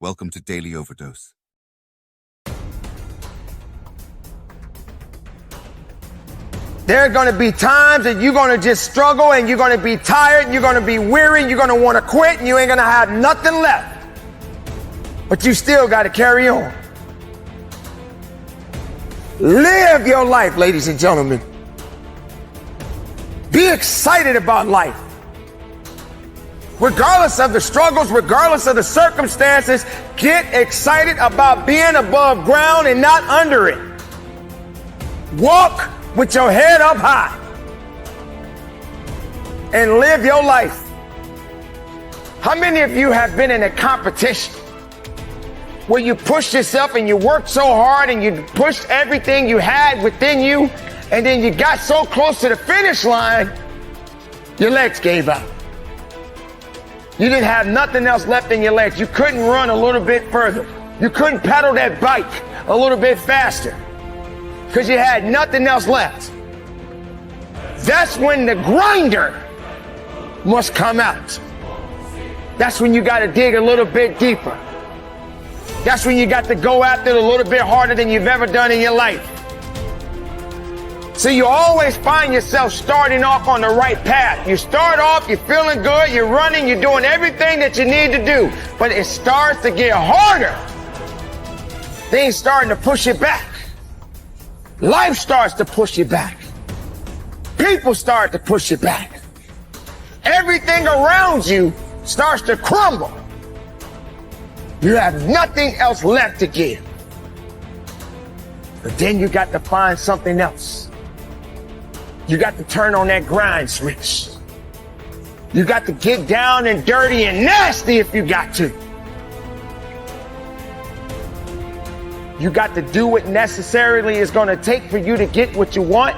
Welcome to Daily Overdose. There are going to be times that you're going to just struggle and you're going to be tired and you're going to be weary and you're going to want to quit and you ain't going to have nothing left. But you still got to carry on. Live your life, ladies and gentlemen. Be excited about life. Regardless of the struggles, regardless of the circumstances, get excited about being above ground and not under it. Walk with your head up high and live your life. How many of you have been in a competition where you pushed yourself and you worked so hard and you pushed everything you had within you, and then you got so close to the finish line, your legs gave out? You didn't have nothing else left in your legs. You couldn't run a little bit further. You couldn't pedal that bike a little bit faster because you had nothing else left. That's when the grinder must come out. That's when you got to dig a little bit deeper. That's when you got to go after it a little bit harder than you've ever done in your life. So you always find yourself starting off on the right path. You start off, you're feeling good, you're running, you're doing everything that you need to do. But it starts to get harder. Things starting to push you back. Life starts to push you back. People start to push you back. Everything around you starts to crumble. You have nothing else left to give. But then you got to find something else. You got to turn on that grind switch. You got to get down and dirty and nasty if you got to. You got to do what necessarily is going to take for you to get what you want.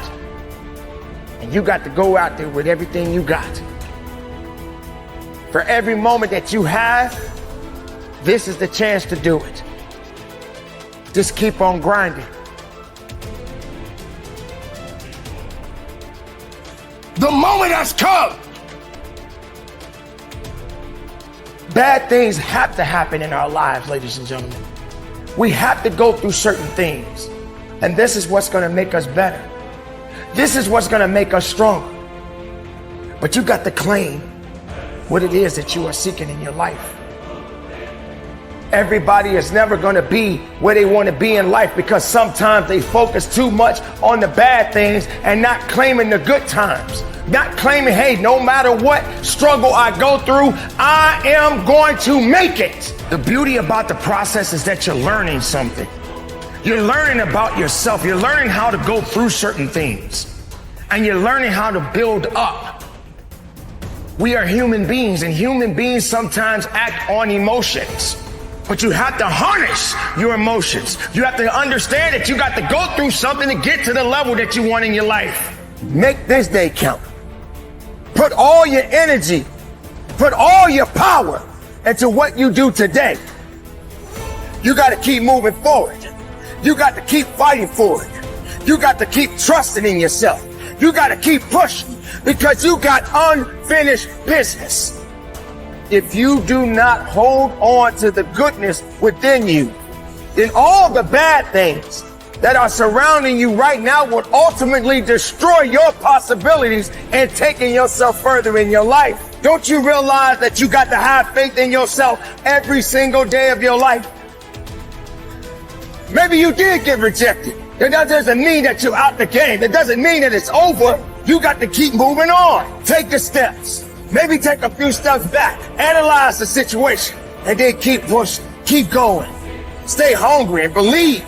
And you got to go out there with everything you got. For every moment that you have, this is the chance to do it. Just keep on grinding. The moment has come. Bad things have to happen in our lives, ladies and gentlemen. We have to go through certain things. And this is what's going to make us better. This is what's going to make us stronger. But you got to claim what it is that you are seeking in your life. Everybody is never going to be where they want to be in life because sometimes they focus too much on the bad things and not claiming the good times. Not claiming, hey, no matter what struggle I go through, I am going to make it. The beauty about the process is that you're learning something. You're learning about yourself. You're learning how to go through certain things. And you're learning how to build up. We are human beings, and human beings sometimes act on emotions. But you have to harness your emotions. You have to understand that you got to go through something to get to the level that you want in your life. Make this day count. Put all your energy, put all your power into what you do today. You got to keep moving forward. You got to keep fighting for it. You got to keep trusting in yourself. You got to keep pushing because you got unfinished business. If you do not hold on to the goodness within you, then all the bad things that are surrounding you right now will ultimately destroy your possibilities and taking yourself further in your life. Don't you realize that you got to have faith in yourself every single day of your life? Maybe you did get rejected. That doesn't mean that you're out the game. That doesn't mean that it's over. You got to keep moving on. Take the steps. Maybe take a few steps back, analyze the situation, and then keep pushing, keep going. Stay hungry and believe.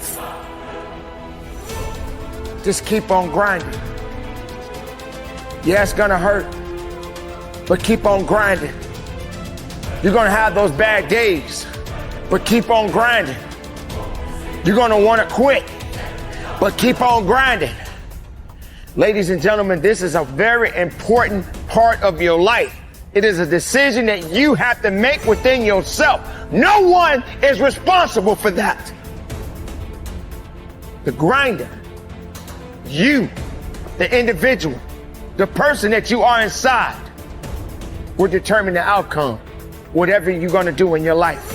Just keep on grinding. Yeah, it's gonna hurt, but keep on grinding. You're gonna have those bad days, but keep on grinding. You're gonna wanna quit, but keep on grinding. Ladies and gentlemen, this is a very important part of your life. It is a decision that you have to make within yourself. No one is responsible for that. The grinder, you, the individual, the person that you are inside, will determine the outcome, whatever you're going to do in your life.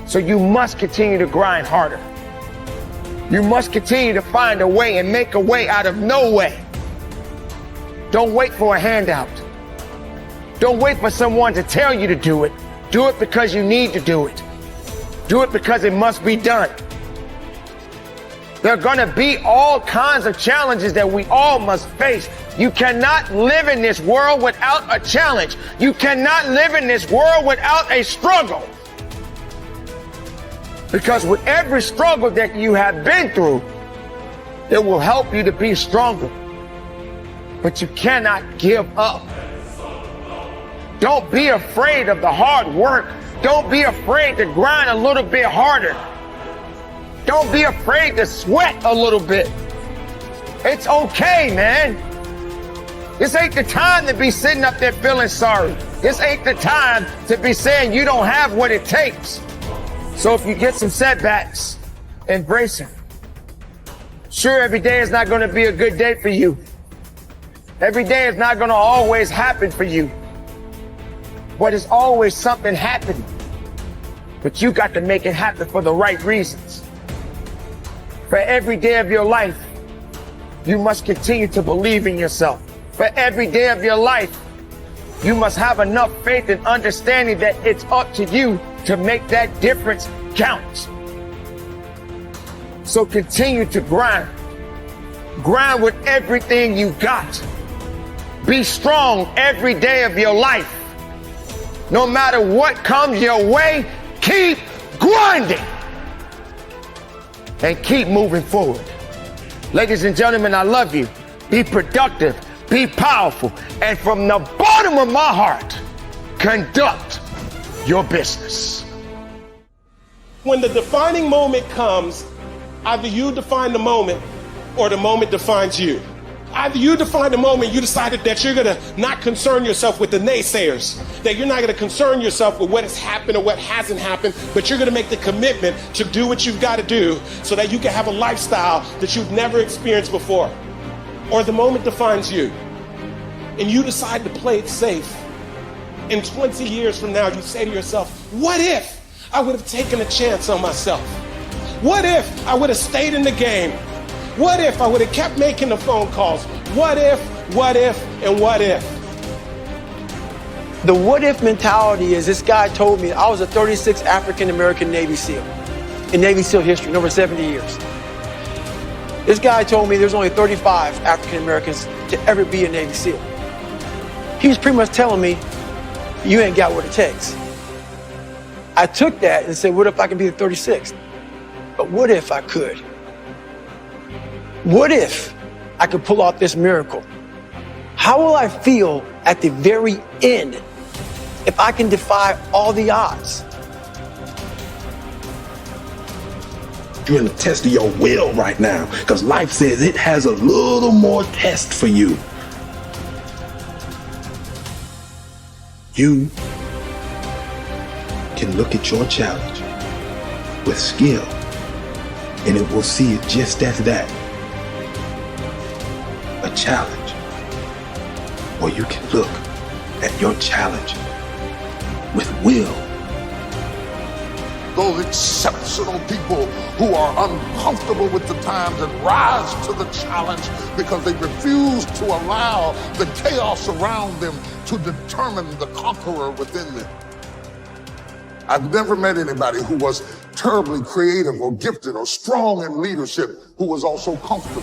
So you must continue to grind harder. You must continue to find a way and make a way out of no way. Don't wait for a handout. Don't wait for someone to tell you to do it. Do it because you need to do it. Do it because it must be done. There are going to be all kinds of challenges that we all must face. You cannot live in this world without a challenge. You cannot live in this world without a struggle. Because with every struggle that you have been through, it will help you to be stronger. But you cannot give up. Don't be afraid of the hard work. Don't be afraid to grind a little bit harder. Don't be afraid to sweat a little bit. It's okay, man. This ain't the time to be sitting up there feeling sorry. This ain't the time to be saying you don't have what it takes. So if you get some setbacks, embrace them. Sure, every day is not going to be a good day for you. Every day is not going to always happen for you. But it's always something happening. But you got to make it happen for the right reasons. For every day of your life, you must continue to believe in yourself. For every day of your life, you must have enough faith and understanding that it's up to you to make that difference count. So continue to grind. Grind with everything you got. Be strong every day of your life. No matter what comes your way, keep grinding. And keep moving forward. Ladies and gentlemen, I love you. Be productive, be powerful, and from the bottom of my heart, conduct your business. When the defining moment comes, either you define the moment or the moment defines you. Either you define the moment, you decided that you're going to not concern yourself with the naysayers, that you're not going to concern yourself with what has happened or what hasn't happened, but you're going to make the commitment to do what you've got to do so that you can have a lifestyle that you've never experienced before. Or the moment defines you, and you decide to play it safe. In 20 years from now, you say to yourself, what if I would have taken a chance on myself? What if I would have stayed in the game? What if I would have kept making the phone calls? What if, and what if? The what if mentality is, this guy told me, I was a 36th African-American Navy SEAL in Navy SEAL history in over 70 years. This guy told me there's only 35 African-Americans to ever be a Navy SEAL. He was pretty much telling me, you ain't got what it takes. I took that and said, what if I can be the 36th? But what if I could? What if I could pull off this miracle? How will I feel at the very end if I can defy all the odds? You're in the test of your will right now because life says it has a little more test for you. You can look at your challenge with skill and it will see it just as that. A challenge. Or you can look at your challenge with will. Those exceptional people who are uncomfortable with the times and rise to the challenge because they refuse to allow the chaos around them to determine the conqueror within them. I've never met anybody who was terribly creative or gifted or strong in leadership who was also comfortable.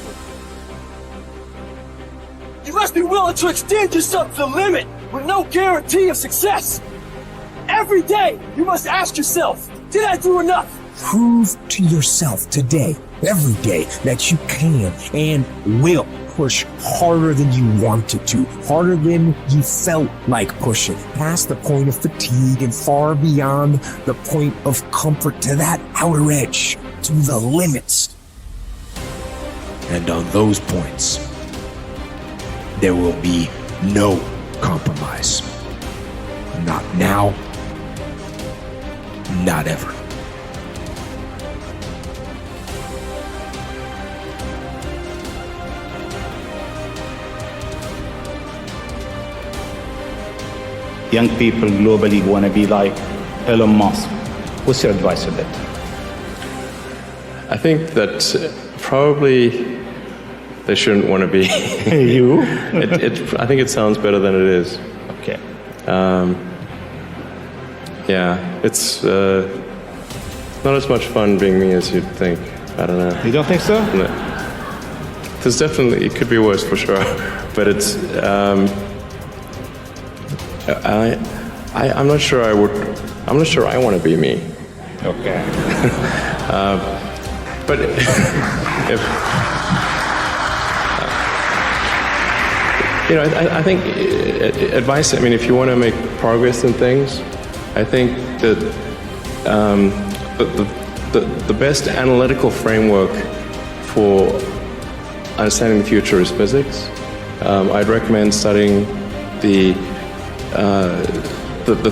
You must be willing to extend yourself to the limit with no guarantee of success. Every day, you must ask yourself, did I do enough? Prove to yourself today, every day, that you can and will push harder than you wanted to, harder than you felt like pushing, past the point of fatigue and far beyond the point of comfort to that outer edge, to the limits. And on those points, there will be no compromise. Not now, not ever. Young people globally want to be like Elon Musk, What's your advice on that? I think that probably they shouldn't want to be. You? I think it sounds better than it is. Okay. Yeah, it's not as much fun being me as you'd think. I don't know. You don't think so? No. There's definitely, it could be worse for sure, but it's, I'm not sure I'm not sure I want to be me. Okay. But if, you know, I think advice, I mean, if you want to make progress in things, I think that the best analytical framework for understanding the future is physics. I'd recommend studying the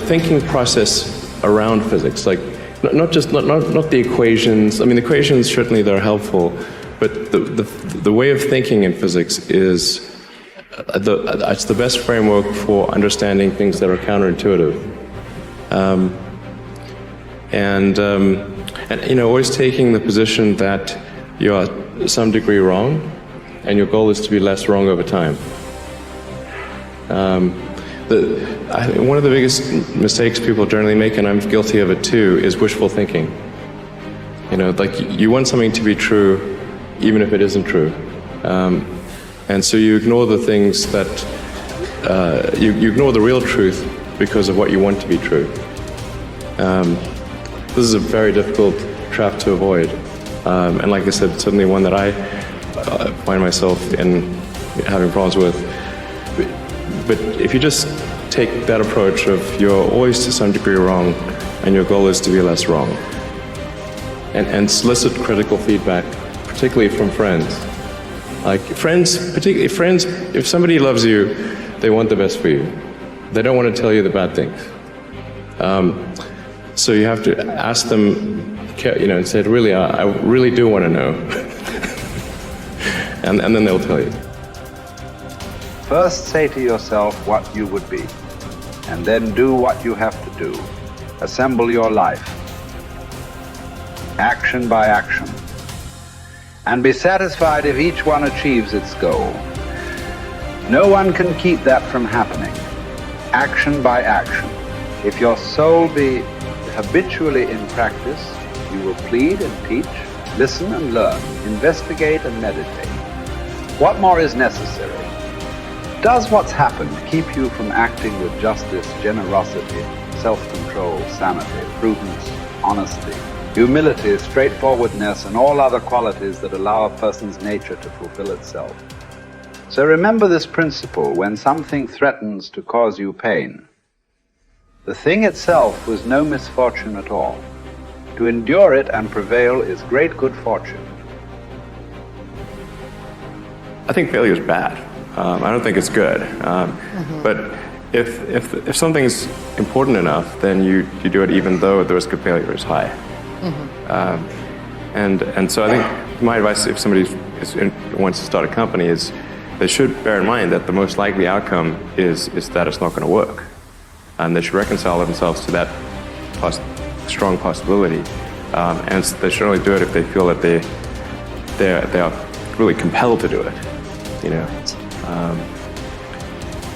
thinking process around physics, like not the equations. I mean, the equations certainly they're helpful, but the way of thinking in physics is it's the best framework for understanding things that are counterintuitive. And you know, always taking the position that you are to some degree wrong, and your goal is to be less wrong over time. I think one of the biggest mistakes people generally make, and I'm guilty of it too, is wishful thinking. You know, like you want something to be true, even if it isn't true. And so you ignore the things that, you ignore the real truth because of what you want to be true. This is a very difficult trap to avoid. And like I said, it's certainly one that I find myself in having problems with. But if you just take that approach of you're always to some degree wrong and your goal is to be less wrong, and solicit critical feedback, particularly from friends. Like particularly friends, if somebody loves you, they want the best for you. They don't want to tell you the bad things. So you have to ask them, you know, and say, really, I really do want to know. and then they'll tell you. First say to yourself what you would be, and then do what you have to do. Assemble your life, action by action, and be satisfied if each one achieves its goal. No one can keep that from happening. Action by action. If your soul be habitually in practice, you will plead and teach, listen and learn, investigate and meditate. What more is necessary? Does what's happened keep you from acting with justice, generosity, self-control, sanity, prudence, honesty, humility, straightforwardness, and all other qualities that allow a person's nature to fulfill itself? So remember this principle when something threatens to cause you pain. The thing itself was no misfortune at all. To endure it and prevail is great good fortune. I think failure is bad. I don't think it's good. But if something's important enough, then you do it even though the risk of failure is high. And so I think my advice if somebody wants to start a company is they should bear in mind that the most likely outcome is that it's not going to work. And they should reconcile themselves to that strong possibility. And they should only do it if they feel that they are really compelled to do it. You know.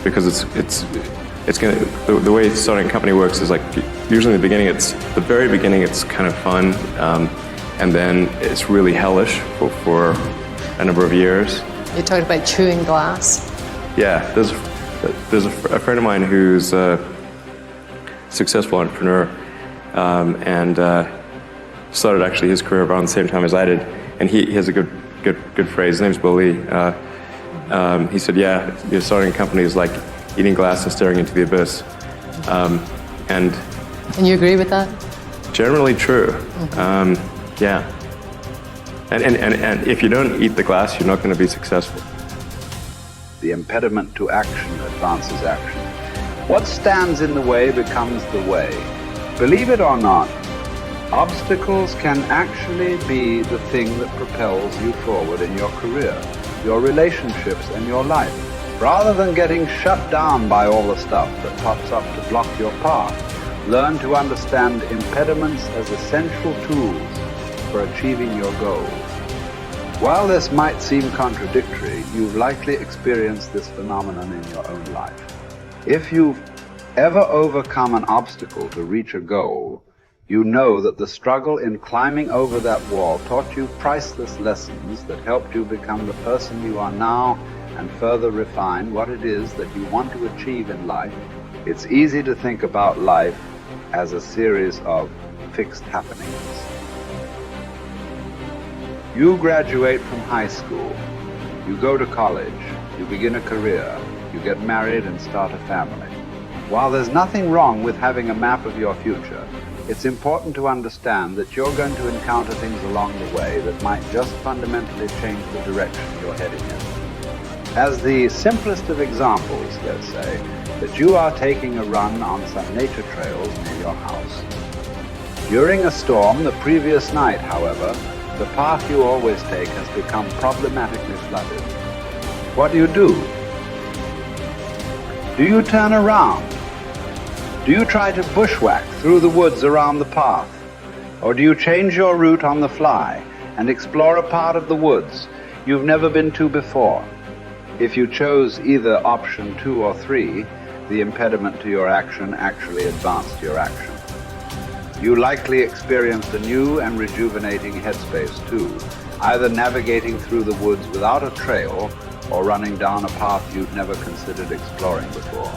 Because it's gonna, the way starting a company works is like usually in the beginning it's kind of fun, and then it's really hellish for a number of years. You talked about chewing glass. Yeah, there's a friend of mine who's a successful entrepreneur, and started actually his career around the same time as I did, and he has a good phrase. His name's Bill Lee. He said, yeah, starting a company is like eating glass and staring into the abyss. And you agree with that? Generally true. Yeah. And if you don't eat the glass, you're not going to be successful. The impediment to action advances action. What stands in the way becomes the way. Believe it or not, obstacles can actually be the thing that propels you forward in your career, your relationships, and your life. Rather than getting shut down by all the stuff that pops up to block your path, Learn to understand impediments as essential tools for achieving your goals. While this might seem contradictory, you've likely experienced this phenomenon in your own life. If you've ever overcome an obstacle to reach a goal, you know that the struggle in climbing over that wall taught you priceless lessons that helped you become the person you are now and further refine what it is that you want to achieve in life. It's easy to think about life as a series of fixed happenings. You graduate from high school, you go to college, you begin a career, you get married and start a family. While there's nothing wrong with having a map of your future, it's important to understand that you're going to encounter things along the way that might just fundamentally change the direction you're heading in. As the simplest of examples, let's say that you are taking a run on some nature trails near your house. During a storm the previous night, however, the path you always take has become problematically flooded. What do? Do you turn around? Do you try to bushwhack through the woods around the path? Or do you change your route on the fly and explore a part of the woods you've never been to before? If you chose either option 2 or 3, the impediment to your action actually advanced your action. You likely experienced a new and rejuvenating headspace too, either navigating through the woods without a trail or running down a path you'd never considered exploring before.